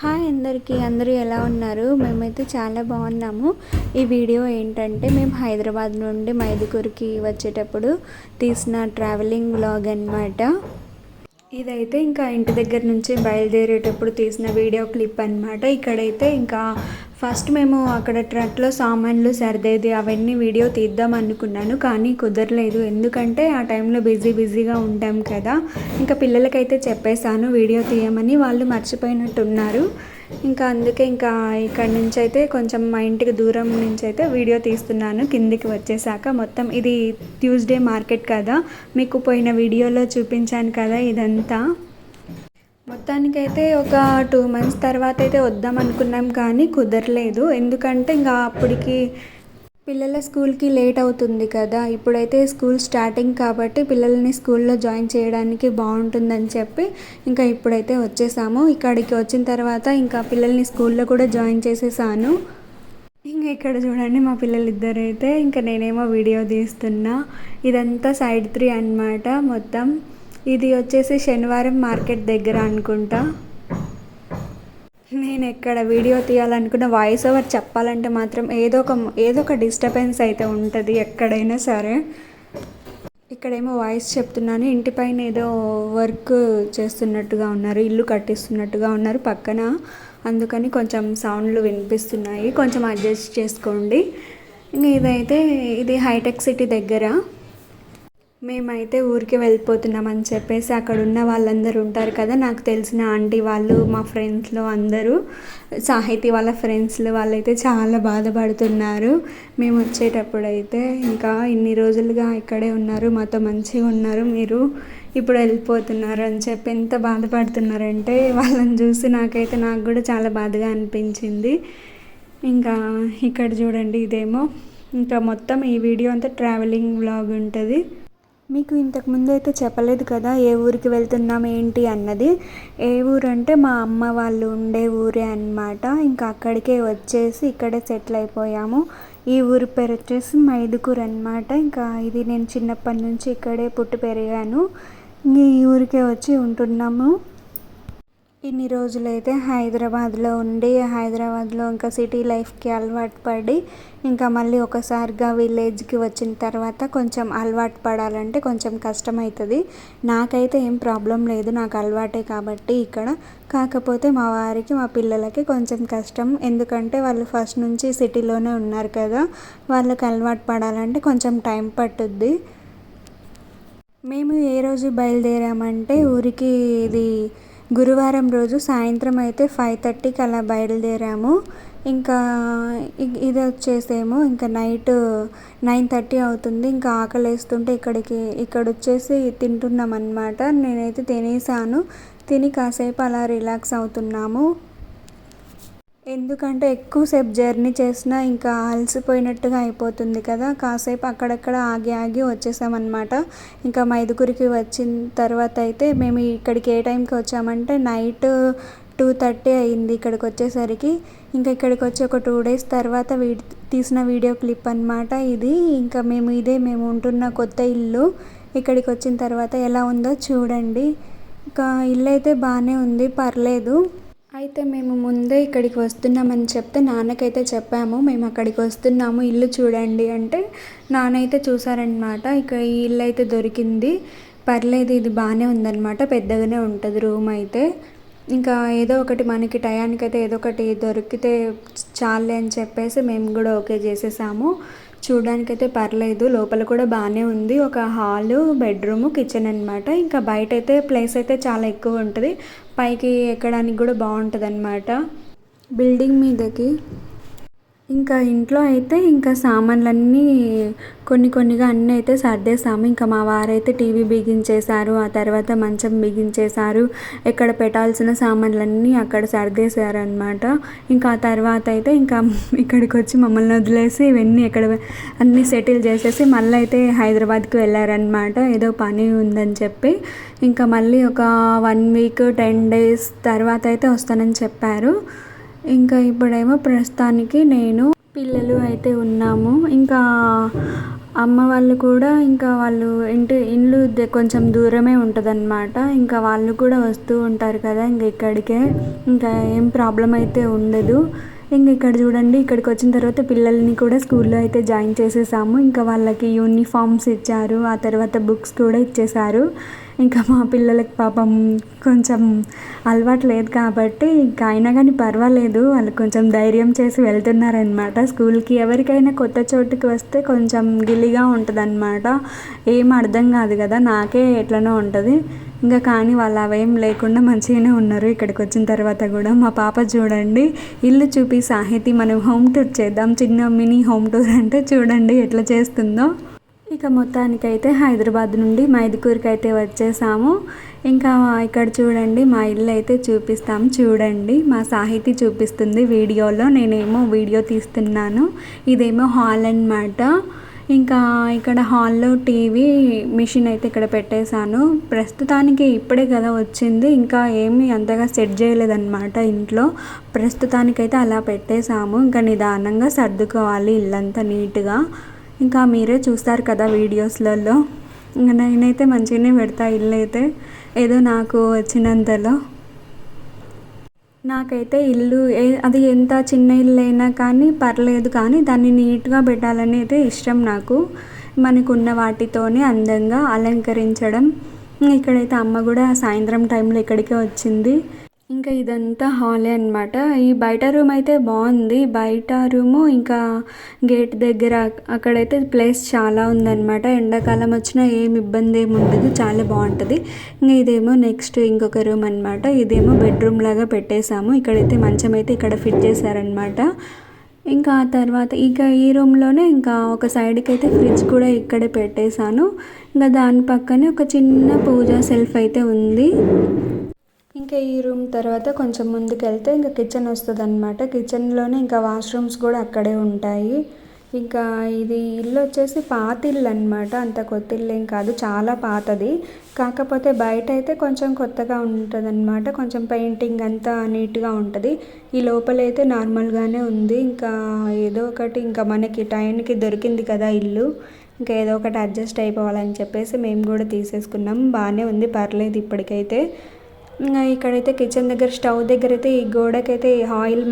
Hi అందరికీ, అందరూ ఎలా ఉన్నారు? మేమైతే చాలా బాగున్నాము. ఈ వీడియో ఏంటంటే మేము హైదరాబాద్ నుండి మైదుకూరుకి వచ్చేటప్పుడు తీసిన ట్రావెలింగ్ వ్లాగ్ అన్నమాట. ఇదైతే ఇంకా ఇంటి దగ్గర నుంచి బయలుదేరేటప్పుడు తీసిన వీడియో క్లిప్ అన్నమాట. ఇక్కడైతే ఇంకా ఫస్ట్ మేము అక్కడ ట్రక్లో సామాన్లు సర్దేది అవన్నీ వీడియో తీద్దాం అనుకున్నాను, కానీ కుదరలేదు. ఎందుకంటే ఆ టైంలో బిజీగా ఉంటాం కదా. ఇంకా పిల్లలకైతే చెప్పేశాను వీడియో తీయమని, వాళ్ళు మర్చిపోయినట్టున్నారు. ఇంకా అందుకే ఇంకా ఇక్కడ నుంచి అయితే కొంచెం మా ఇంటికి దూరం నుంచి అయితే వీడియో తీస్తున్నాను. కిందికి వచ్చేసాక మొత్తం ఇది ట్యూస్డే మార్కెట్ కదా, మీకు పోయిన వీడియోలో చూపించాను కదా ఇదంతా. మొత్తానికైతే ఒక 2 months తర్వాత అయితే వద్దాం అనుకున్నాం, కానీ కుదరలేదు. ఎందుకంటే ఇంకా అప్పటికి పిల్లల స్కూల్కి లేట్ అవుతుంది కదా. ఇప్పుడైతే స్కూల్ స్టార్టింగ్ కాబట్టి పిల్లల్ని స్కూల్లో జాయిన్ చేయడానికి బాగుంటుందని చెప్పి ఇంకా ఇప్పుడైతే వచ్చేసాము. ఇక్కడికి వచ్చిన తర్వాత ఇంకా పిల్లల్ని స్కూల్లో కూడా జాయిన్ చేసేసాను. ఇంకా ఇక్కడ చూడండి మా పిల్లలు ఇద్దరైతే, ఇంకా నేనేమో వీడియో తీస్తున్నా. ఇదంతా సైడ్ 3 అన్నమాట. మొత్తం ఇది వచ్చేసి శనివారం మార్కెట్ దగ్గర అనుకుంటా. నేను ఎక్కడ వీడియో తీయాలనుకున్న వాయిస్ ఓవర్ చెప్పాలంటే మాత్రం ఏదో ఒక డిస్టర్బెన్స్ అయితే ఉంటుంది ఎక్కడైనా సరే. ఇక్కడేమో వాయిస్ చెప్తున్నాను, ఇంటిపైన ఏదో వర్క్ చేస్తున్నట్టుగా ఉన్నారు, ఇల్లు కట్టిస్తున్నట్టుగా ఉన్నారు పక్కన. అందుకని కొంచెం సౌండ్లు వినిపిస్తున్నాయి, కొంచెం అడ్జస్ట్ చేసుకోండి. ఇంకా ఇది హైటెక్ సిటీ దగ్గర. మేమైతే ఊరికి వెళ్ళిపోతున్నామని చెప్పేసి అక్కడ ఉన్న వాళ్ళందరూ ఉంటారు కదా, నాకు తెలిసిన ఆంటీ వాళ్ళు, మా ఫ్రెండ్స్లో అందరూ, సాహితీ వాళ్ళ ఫ్రెండ్స్లో వాళ్ళైతే చాలా బాధపడుతున్నారు. మేము వచ్చేటప్పుడు అయితే ఇంకా ఇన్ని రోజులుగా ఇక్కడే ఉన్నారు, మాతో మంచిగా ఉన్నారు, మీరు ఇప్పుడు వెళ్ళిపోతున్నారు అని చెప్పి ఎంత బాధపడుతున్నారంటే వాళ్ళని చూసి నాకు కూడా చాలా బాధగా అనిపించింది. ఇంకా ఇక్కడ చూడండి, ఇదేమో ఇంకా మొత్తం ఈ వీడియో అంతా ట్రావెలింగ్ వ్లాగ్ ఉంటుంది. మీకు ఇంతకుముందు అయితే చెప్పలేదు కదా ఏ ఊరికి వెళ్తున్నాం ఏంటి అన్నది. ఏ ఊరు అంటే మా అమ్మ వాళ్ళు ఉండే ఊరే అన్నమాట. ఇంకా అక్కడికే వచ్చేసి ఇక్కడే సెటిల్ అయిపోయాము. ఈ ఊరి పేరు వచ్చేసి మైదుకూరు అన్నమాట. ఇంకా ఇది నేను చిన్నప్పటి నుంచి ఇక్కడే పుట్టి పెరిగాను. ఈ ఊరికే వచ్చి ఉంటున్నాము. ఇన్ని రోజులైతే హైదరాబాద్లో ఉండి, హైదరాబాద్లో ఇంకా సిటీ లైఫ్కి అలవాటు పడి, ఇంకా మళ్ళీ ఒకసారిగా విలేజ్కి వచ్చిన తర్వాత కొంచెం అలవాటు పడాలంటే కొంచెం కష్టమవుతుంది. నాకైతే ఏం ప్రాబ్లం లేదు, నాకు అలవాటే కాబట్టి ఇక్కడ. కాకపోతే మా వారికి, మా పిల్లలకి కొంచెం కష్టం. ఎందుకంటే వాళ్ళు ఫస్ట్ నుంచి సిటీలోనే ఉన్నారు కదా, వాళ్ళకి అలవాటు పడాలంటే కొంచెం టైం పట్టుద్ది. మేము ఏ రోజు బయలుదేరామంటే ఊరికి ఇది గురువారం రోజు సాయంత్రం అయితే 5:30కి అలా బయలుదేరాము. ఇంకా ఇది వచ్చేసేమో ఇంకా నైట్ 9:30 అవుతుంది. ఇంకా ఆకలి వేస్తుంటే ఇక్కడ వచ్చేసి తింటున్నాం అన్నమాట. నేనైతే తినేసాను, తిని కాసేపు అలా రిలాక్స్ అవుతున్నాము. ఎందుకంటే ఎక్కువసేపు జర్నీ చేసినా ఇంకా అలసిపోయినట్టుగా అయిపోతుంది కదా. కాసేపు అక్కడక్కడ ఆగి వచ్చేసామన్నమాట. ఇంకా మైదుకూరికి వచ్చిన తర్వాత అయితే మేము ఇక్కడికి ఏ టైంకి వచ్చామంటే నైట్ 2:30 అయింది ఇక్కడికి వచ్చేసరికి. ఇంకా ఇక్కడికి వచ్చి ఒక 2 days తర్వాత తీసిన వీడియో క్లిప్ అన్నమాట ఇది. ఇంకా మేము ఉంటున్న కొత్త ఇల్లు ఇక్కడికి వచ్చిన తర్వాత ఎలా ఉందో చూడండి. ఇంకా ఇల్లు అయితే బాగానే ఉంది, పర్లేదు. అయితే మేము ముందే ఇక్కడికి వస్తున్నామని చెప్తే నాన్నకైతే చెప్పాము, మేము అక్కడికి వస్తున్నాము ఇల్లు చూడండి అంటే. నాన్న అయితే చూసారనమాట. ఇక ఈ ఇల్లు అయితే దొరికింది, పర్లేదు, ఇది బాగానే ఉందన్నమాట, పెద్దగానే ఉంటుంది రూమ్ అయితే. ఇంకా ఏదో ఒకటి మనకి టయానికైతే ఏదో ఒకటి దొరికితే చాలే అని చెప్పేసి మేము కూడా ఓకే చేసేసాము. చూడడానికైతే పర్లేదు, లోపల కూడా బాగానే ఉంది. ఒక హాలు, బెడ్రూమ్, కిచెన్ అన్నమాట. ఇంకా బయట అయితే ప్లేస్ అయితే చాలా ఎక్కువ ఉంటుంది, పైకి ఎక్కడానికి కూడా బాగుంటుంది అన్నమాట బిల్డింగ్ మీదకి. ఇంకా ఇంట్లో అయితే ఇంకా సామాన్లన్నీ కొన్నిగా అన్నీ అయితే సర్దేశాము. ఇంకా మా వారైతే టీవీ బిగించేశారు, ఆ తర్వాత మంచం బిగించేశారు, ఎక్కడ పెట్టాల్సిన సామాన్లన్నీ అక్కడ సర్దేశారు అనమాట. ఇంకా ఆ తర్వాత అయితే ఇంకా ఇక్కడికి వచ్చి మమ్మల్ని వదిలేసి ఇవన్నీ అన్నీ సెటిల్ చేసేసి మళ్ళీ అయితే హైదరాబాద్కి వెళ్ళారనమాట, ఏదో పని ఉందని చెప్పి. ఇంకా మళ్ళీ ఒక 1 week 10 days తర్వాత అయితే వస్తానని చెప్పారు. ఇంకా ఇప్పుడేమో ప్రస్తుతానికి నేను, పిల్లలు అయితే ఉన్నాము. ఇంకా అమ్మ వాళ్ళు కూడా ఇంకా వాళ్ళు ఇల్లు కొంచెం దూరమే ఉంటుందన్నమాట. ఇంకా వాళ్ళు కూడా వస్తూ ఉంటారు కదా ఇంక ఇక్కడికే. ఇంకా ఏం ప్రాబ్లం అయితే ఉండదు. ఇంక ఇక్కడ చూడండి, ఇక్కడికి వచ్చిన తర్వాత పిల్లల్ని కూడా స్కూల్లో అయితే జాయిన్ చేసేసాము. ఇంకా వాళ్ళకి యూనిఫామ్స్ ఇచ్చారు, ఆ తర్వాత బుక్స్ కూడా ఇచ్చేశారు. ఇంకా మా పిల్లలకి పాపం కొంచెం అలవాటు లేదు కాబట్టి ఇంకా అయినా కానీ పర్వాలేదు, వాళ్ళు కొంచెం ధైర్యం చేసి వెళ్తున్నారనమాట స్కూల్కి. ఎవరికైనా కొత్త చోటుకి వస్తే కొంచెం గిల్లిగా ఉంటుంది అనమాట, ఏం అర్థం కాదు కదా, నాకే ఎట్లనో ఉంటుంది. ఇంకా కానీ వాళ్ళు అవేం లేకుండా మంచిగానే ఉన్నారు ఇక్కడికి వచ్చిన తర్వాత కూడా. మా పాప చూడండి, ఇల్లు చూపి సాహితీ మనం హోమ్ టూర్ చేద్దాం, చిన్న మినీ హోమ్ టూర్ అంటే చూడండి ఎట్లా చేస్తుందో. ఇక మొత్తానికైతే హైదరాబాద్ నుండి మైదుకూరుకి అయితే వచ్చేసాము. ఇంకా ఇక్కడ చూడండి మా ఇల్లు అయితే చూపిస్తాం చూడండి. మా సాహితీ చూపిస్తుంది వీడియోలో, నేనేమో వీడియో తీస్తున్నాను. ఇదేమో హాల్ అన్నమాట. ఇంకా ఇక్కడ హాల్లో టీవీ మిషన్ అయితే ఇక్కడ పెట్టేశాను. ప్రస్తుతానికి ఇప్పుడే కదా వచ్చింది, ఇంకా ఏమీ అంతగా సెట్ చేయలేదన్నమాట ఇంట్లో. ప్రస్తుతానికైతే అలా పెట్టేశాము. ఇంకా నిదానంగా సర్దుకోవాలి ఇల్లంతా నీట్గా. ఇంకా మీరే చూస్తారు కదా వీడియోస్లలో. ఇంకా నేనైతే మంచిగానే పెడతా ఇల్లు అయితే, ఏదో నాకు వచ్చినంతలో. నాకైతే ఇల్లు అది ఎంత చిన్న ఇల్లు అయినా కానీ పర్లేదు, కానీ దాన్ని నీట్గా పెట్టాలని అయితే ఇష్టం నాకు. మనకున్న వాటితోనే అందంగా అలంకరించడం. ఇక్కడైతే అమ్మ కూడా సాయంత్రం టైంలో ఇక్కడికే వచ్చింది. ఇంకా ఇదంతా హాలే అనమాట. ఈ బయట రూమ్ అయితే బాగుంది. బయట రూము ఇంకా గేట్ దగ్గర అక్కడైతే ప్లేస్ చాలా ఉందన్నమాట. ఎండాకాలం వచ్చినా ఏమి ఇబ్బంది ఏమి ఉండదు, చాలా బాగుంటుంది. ఇంకా ఇదేమో నెక్స్ట్ ఇంకొక రూమ్ అనమాట. ఇదేమో బెడ్రూమ్ లాగా పెట్టేశాము. ఇక్కడైతే మంచం అయితే ఇక్కడ ఫిట్ చేశారనమాట. ఇంకా ఆ తర్వాత ఇక ఈ రూమ్లోనే ఇంకా ఒక సైడ్కి అయితే ఫ్రిడ్జ్ కూడా ఇక్కడే పెట్టేశాను. ఇంకా దాని పక్కనే ఒక చిన్న పూజా సెల్ఫ్ అయితే ఉంది. ఇంకా ఈ రూమ్ తర్వాత కొంచెం ముందుకు వెళ్తే ఇంకా కిచెన్ వస్తుంది అనమాట. కిచెన్లోనే ఇంకా వాష్రూమ్స్ కూడా అక్కడే ఉంటాయి. ఇంకా ఇది ఇల్లు వచ్చేసి పాత ఇల్లు అనమాట, అంత కొత్త ఇల్లు ఏం కాదు, చాలా పాతది. కాకపోతే బయట అయితే కొంచెం కొత్తగా ఉంటుంది అనమాట, కొంచెం పెయింటింగ్ అంతా నీట్గా ఉంటుంది. ఈ లోపలైతే నార్మల్గానే ఉంది. ఇంకా ఏదో ఒకటి ఇంకా మనకి టైంకి దొరికింది కదా ఇల్లు, ఇంకా ఏదో ఒకటి అడ్జస్ట్ అయిపోవాలని చెప్పేసి మేము కూడా తీసేసుకున్నాం. బాగానే ఉంది, పర్లేదు ఇప్పటికైతే. ఇంకా ఇక్కడైతే కిచెన్ దగ్గర స్టవ్ దగ్గర అయితే ఈ గోడకైతే ఆయిల్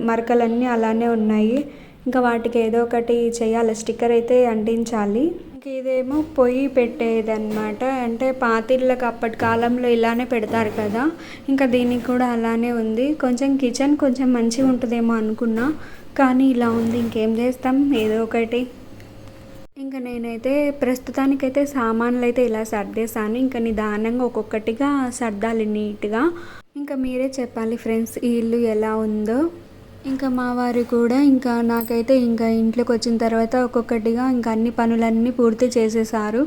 మరకలన్నీ అలానే ఉన్నాయి. ఇంకా వాటికి ఏదో ఒకటి చేయాలి, స్టిక్కర్ అయితే అంటించాలి. ఇంక ఇదేమో పొయ్యి పెట్టేదన్నమాట, అంటే పాతిళ్ళకి అప్పటి కాలంలో ఇలానే పెడతారు కదా, ఇంకా దీనికి కూడా అలానే ఉంది. కొంచెం కిచెన్ కొంచెం మంచిగా ఉంటుందేమో అనుకున్నా, కానీ ఇలా ఉంది, ఇంకేం చేస్తాం, ఏదో ఒకటి. ఇంకా నేనైతే ప్రస్తుతానికైతే సామాన్లు అయితే ఇలా సర్దేశాను. ఇంకా నిదానంగా ఒక్కొక్కటిగా సర్దాలి నీట్గా. ఇంకా మీరే చెప్పాలి ఫ్రెండ్స్ ఈ ఇల్లు ఎలా ఉందో. ఇంకా మా వారు కూడా ఇంకా నాకైతే ఇంకా ఇంట్లోకి వచ్చిన తర్వాత ఒక్కొక్కటిగా ఇంకా అన్ని పనులన్నీ పూర్తి చేసేసారు.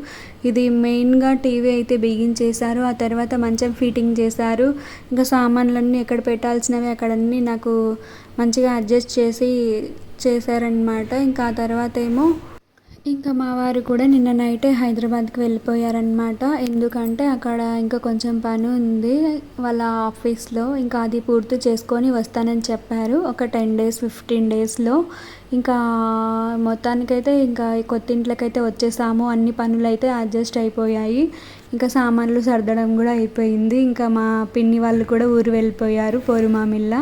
ఇది మెయిన్గా టీవీ అయితే బిగించేశారు, ఆ తర్వాత మంచం ఫిట్టింగ్ చేశారు. ఇంకా సామాన్లన్నీ ఎక్కడ పెట్టాల్సినవి అక్కడన్నీ నాకు మంచిగా అడ్జస్ట్ చేసి చేశారనమాట. ఇంకా ఆ తర్వాత ఏమో ఇంకా మా వారు కూడా నిన్న నైటే హైదరాబాద్కి వెళ్ళిపోయారనమాట. ఎందుకంటే అక్కడ ఇంకా కొంచెం పని ఉంది వాళ్ళ ఆఫీస్లో, ఇంకా అది పూర్తి చేసుకొని వస్తానని చెప్పారు. ఒక 10 days 15 daysలో. ఇంకా మొత్తానికైతే ఇంకా కొత్త ఇంట్లోకైతే వచ్చేసాము. అన్ని పనులు అయితే అడ్జస్ట్ అయిపోయాయి. ఇంకా సామాన్లు సర్దడం కూడా అయిపోయింది. ఇంకా మా పిన్ని వాళ్ళు కూడా ఊరు వెళ్ళిపోయారు, పోరుమామిళ్ళ.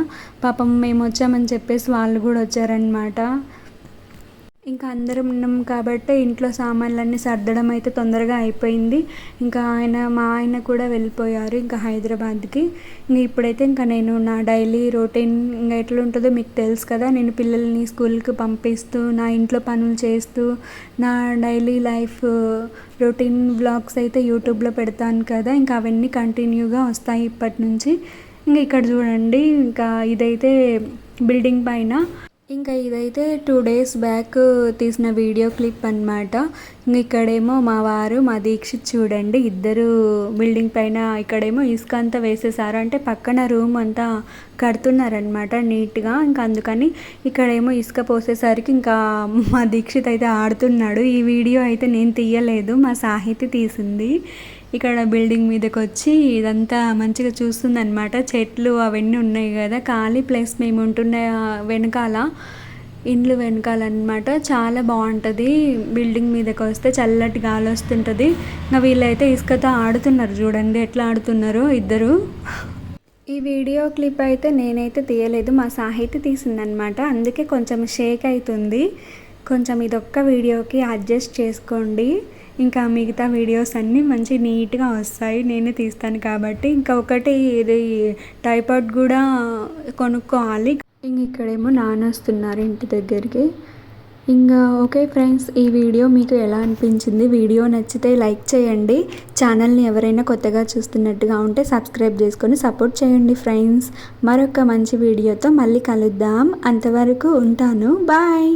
పాపం మేము వచ్చామని చెప్పేసి వాళ్ళు కూడా వచ్చారనమాట. ఇంకా అందరం ఉన్నాం కాబట్టి ఇంట్లో సామాన్లన్నీ సర్దడం అయితే తొందరగా అయిపోయింది. ఇంకా మా ఆయన కూడా వెళ్ళిపోయారు ఇంకా హైదరాబాద్కి. ఇంక ఇప్పుడైతే ఇంకా నేను నా డైలీ రొటీన్ ఇంకా ఎట్లా ఉంటుందో మీకు తెలుసు కదా, నేను పిల్లల్ని స్కూల్కి పంపిస్తూ నా ఇంట్లో పనులు చేస్తూ నా డైలీ లైఫ్ రొటీన్ వ్లాగ్స్ అయితే యూట్యూబ్లో పెడతాను కదా, ఇంకా అవన్నీ కంటిన్యూగా వస్తాయి ఇప్పటి నుంచి. ఇంకా ఇక్కడ చూడండి, ఇంకా ఇదైతే బిల్డింగ్ పైన, ఇంకా ఇదైతే 2 days బ్యాక్ తీసిన వీడియో క్లిప్ అనమాట. ఇక్కడేమో మా వారు మా దీక్షిత్ చూడండి, ఇద్దరు బిల్డింగ్ పైన ఇక్కడేమో ఇసుక అంతా వేసేసారు, అంటే పక్కన రూమ్ అంతా కడుతున్నారనమాట నీట్గా. ఇంకా అందుకని ఇక్కడేమో ఇసుక పోసేసరికి ఇంకా మా దీక్షిత్ అయితే ఆడుతున్నాడు. ఈ వీడియో అయితే నేను తీయలేదు, మా సాహితి తీసింది. ఇక్కడ బిల్డింగ్ మీదకి వచ్చి ఇదంతా మంచిగా చూస్తుందన్నమాట. చెట్లు అవన్నీ ఉన్నాయి కదా, ఖాళీ ప్లేస్ మేము ఉంటున్న వెనకాల ఇండ్లు వెనకాలన్నమాట. చాలా బాగుంటుంది. బిల్డింగ్ మీదకి వస్తే చల్లటి గాలి వస్తుంటుంది. ఇంకా వీళ్ళైతే ఇసుకతో ఆడుతున్నారు, చూడండి ఎట్లా ఆడుతున్నారో ఇద్దరు. ఈ వీడియో క్లిప్ అయితే నేనైతే తీయలేదు, మా సాహితి తీసిందనమాట. అందుకే కొంచెం షేక్ అవుతుంది. కొంచెం ఇదొక్క వీడియోకి అడ్జస్ట్ చేసుకోండి. ఇంకా మిగతా వీడియోస్ అన్నీ మంచి నీట్గా వస్తాయి, నేనే తీస్తాను కాబట్టి. ఇంకా ఒకటి ఇది ట్రైపాడ్ కూడా కొనుక్కోవాలి. ఇంక ఇక్కడేమో నాన్న వస్తున్నారు ఇంటి దగ్గరికి. ఇంకా ఓకే ఫ్రెండ్స్, ఈ వీడియో మీకు ఎలా అనిపించింది? వీడియో నచ్చితే లైక్ చేయండి. ఛానల్ని ఎవరైనా కొత్తగా చూస్తున్నట్టుగా ఉంటే సబ్స్క్రైబ్ చేసుకొని సపోర్ట్ చేయండి ఫ్రెండ్స్. మరొక మంచి వీడియోతో మళ్ళీ కలుద్దాం. అంతవరకు ఉంటాను. బాయ్.